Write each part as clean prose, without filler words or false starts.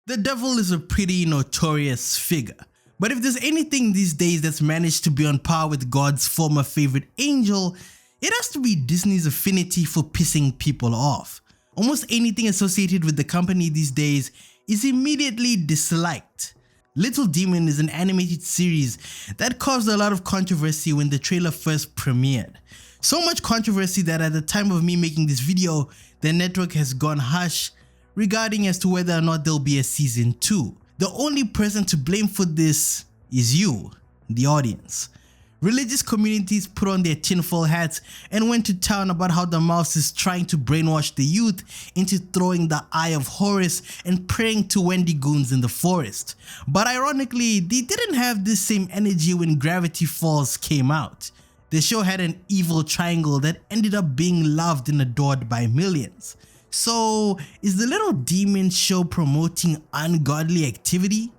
The devil is a pretty notorious figure, but if there's anything these days that's managed to be on par with God's former favorite angel, it has to be Disney's affinity for pissing people off. Almost anything associated with the company these days is immediately disliked. Little Demon is an animated series that caused a lot of controversy when the trailer first premiered. So much controversy that at the time of me making this video, the network has gone hush regarding as to whether or not there'll be a season 2. The only person to blame for this is you, the audience. Religious communities put on their tinfoil hats and went to town about how the mouse is trying to brainwash the youth into throwing the Eye of Horus and praying to Wendigos in the forest. But ironically, they didn't have this same energy when Gravity Falls came out. The show had an evil triangle that ended up being loved and adored by millions. So, is the Little Demon show promoting ungodly activity?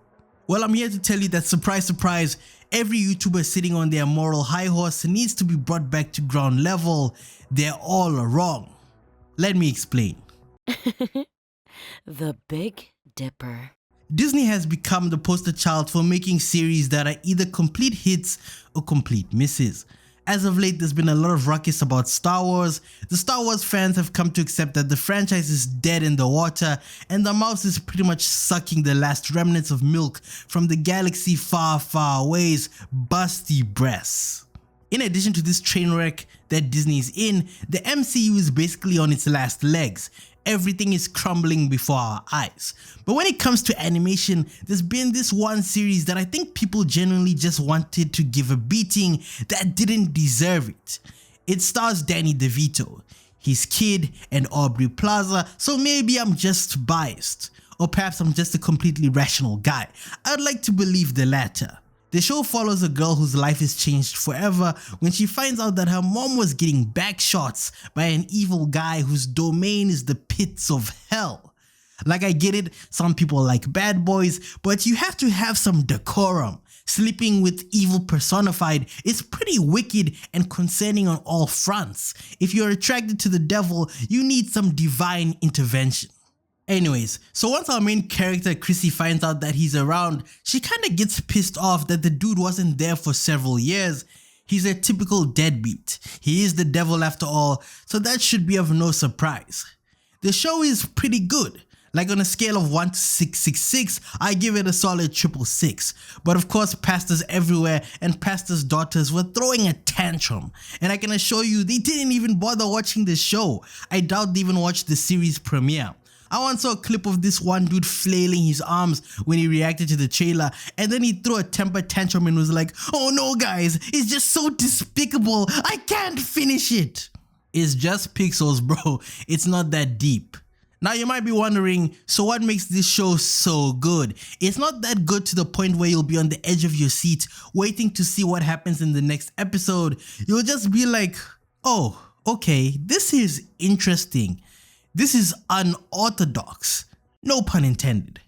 Well, I'm here to tell you that surprise surprise, every YouTuber sitting on their moral high horse needs to be brought back to ground level. They're all wrong. Let me explain. The Big Dipper. Disney has become the poster child for making series that are either complete hits or complete misses. As of late, there's been a lot of ruckus about Star Wars. The Star Wars fans have come to accept that the franchise is dead in the water and the mouse is pretty much sucking the last remnants of milk from the galaxy far, far away's busty breasts. In addition to this train wreck that Disney is in, the MCU is basically on its last legs. Everything is crumbling before our eyes. But when it comes to animation, there's been this one series that I think people genuinely just wanted to give a beating that didn't deserve it. It stars Danny DeVito, his kid, and Aubrey Plaza, so maybe I'm just biased. Or perhaps I'm just a completely rational guy. I'd like to believe the latter. The show follows a girl whose life is changed forever when she finds out that her mom was getting back shots by an evil guy whose domain is the pits of hell. Like, I get it, some people like bad boys, but you have to have some decorum. Sleeping with evil personified is pretty wicked and concerning on all fronts. If you're attracted to the devil, you need some divine intervention. Anyways, so once our main character Chrissy finds out that he's around, she kinda gets pissed off that the dude wasn't there for several years. He's a typical deadbeat. He is the devil after all, so that should be of no surprise. The show is pretty good. Like, on a scale of 1 to 666, I give it a solid 666. But of course, pastors everywhere and pastors' daughters were throwing a tantrum. And I can assure you, they didn't even bother watching the show. I doubt they even watched the series premiere. I once saw a clip of this one dude flailing his arms when he reacted to the trailer, and then he threw a temper tantrum and was like, "Oh no guys, it's just so despicable, I can't finish it." It's just pixels, bro, it's not that deep. Now you might be wondering, so what makes this show so good? It's not that good to the point where you'll be on the edge of your seat waiting to see what happens in the next episode. You'll just be like, oh, okay, this is interesting. This is unorthodox, no pun intended.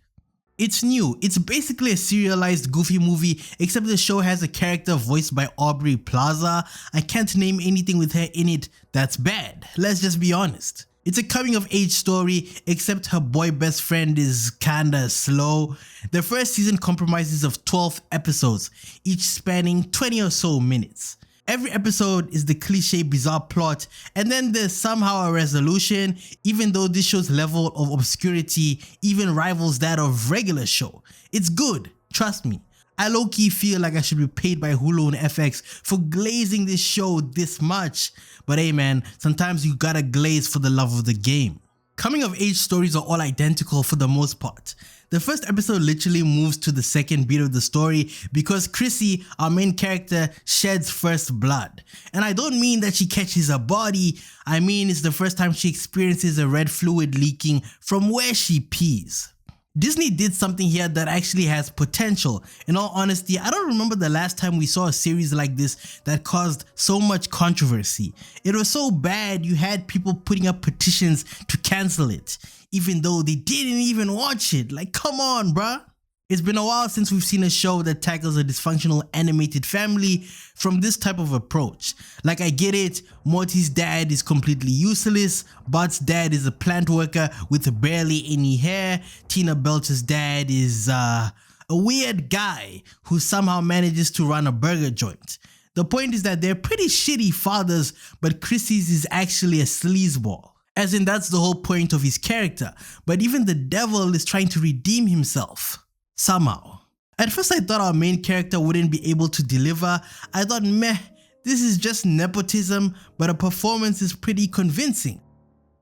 It's new, it's basically a serialized goofy movie, except the show has a character voiced by Aubrey Plaza. I can't name anything with her in it that's bad, let's just be honest. It's a coming of age story, except her boy best friend is kinda slow. The first season comprises of 12 episodes, each spanning 20 or so minutes. Every episode is the cliche bizarre plot, and then there's somehow a resolution, even though this show's level of obscurity even rivals that of regular show. It's good, trust me. I low-key feel like I should be paid by Hulu and FX for glazing this show this much. But hey man, sometimes you gotta glaze for the love of the game. Coming of age stories are all identical for the most part. The first episode literally moves to the second beat of the story because Chrissy, our main character, sheds first blood. And I don't mean that she catches a body, I mean it's the first time she experiences a red fluid leaking from where she pees. Disney did something here that actually has potential. In all honesty, I don't remember the last time we saw a series like this that caused so much controversy. It was so bad you had people putting up petitions to cancel it, even though they didn't even watch it. Like, come on, bruh. It's been a while since we've seen a show that tackles a dysfunctional animated family from this type of approach. Like, I get it, Morty's dad is completely useless, Bart's dad is a plant worker with barely any hair, Tina Belcher's dad is a weird guy who somehow manages to run a burger joint. The point is that they're pretty shitty fathers, but Chrissy's is actually a sleazeball. As in, that's the whole point of his character, but even the devil is trying to redeem himself. Somehow. At first I thought our main character wouldn't be able to deliver. I thought, meh, this is just nepotism, but her performance is pretty convincing.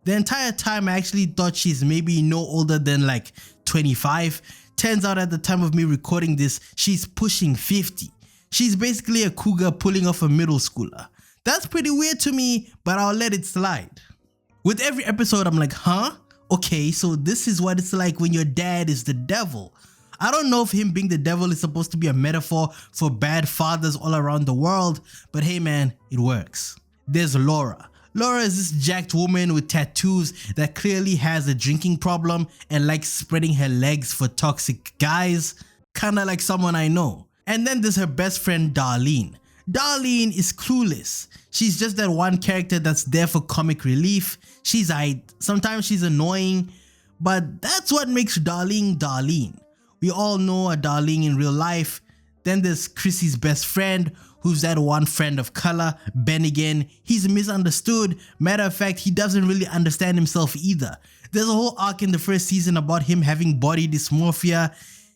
The entire time I actually thought she's maybe no older than like 25. Turns out at the time of me recording this, she's pushing 50. She's basically a cougar pulling off a middle schooler. That's pretty weird to me, but I'll let it slide. With every episode I'm like, huh? Okay, so this is what it's like when your dad is the devil. I don't know if him being the devil is supposed to be a metaphor for bad fathers all around the world, but hey man, it works. There's Laura. Laura is this jacked woman with tattoos that clearly has a drinking problem and likes spreading her legs for toxic guys, kinda like someone I know. And then there's her best friend Darlene. Darlene is clueless. She's just that one character that's there for comic relief. She's sometimes she's annoying, but that's what makes Darlene Darlene. We all know a Darlene in real life. Then there's Chrissy's best friend, who's that one friend of color, Ben again. He's misunderstood. Matter of fact, he doesn't really understand himself either. There's a whole arc in the first season about him having body dysmorphia.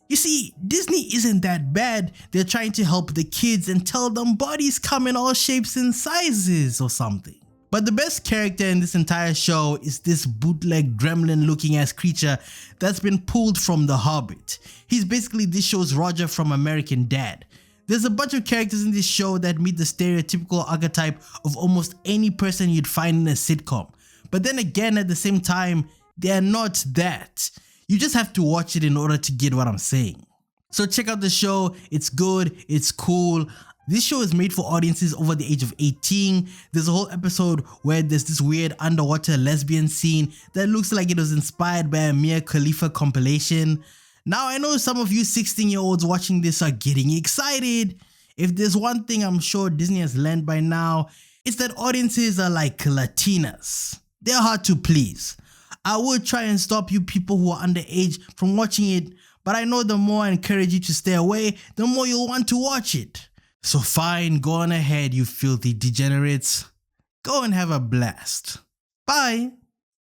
You see, Disney isn't that bad. They're trying to help the kids and tell them bodies come in all shapes and sizes or something. But the best character in this entire show is this bootleg gremlin looking ass creature that's been pulled from The Hobbit. He's basically this show's Roger from American Dad. There's a bunch of characters in this show that meet the stereotypical archetype of almost any person you'd find in a sitcom. But then again, at the same time, they're not that. You just have to watch it in order to get what I'm saying. So check out the show, it's good, it's cool. This show is made for audiences over the age of 18. There's a whole episode where there's this weird underwater lesbian scene that looks like it was inspired by a Mia Khalifa compilation. Now I know some of you 16-year-olds watching this are getting excited. If there's one thing I'm sure Disney has learned by now, it's that audiences are like Latinas. They're hard to please. I would try and stop you people who are underage from watching it, but I know the more I encourage you to stay away, the more you'll want to watch it. So fine, go on ahead, you filthy degenerates. Go and have a blast. Bye.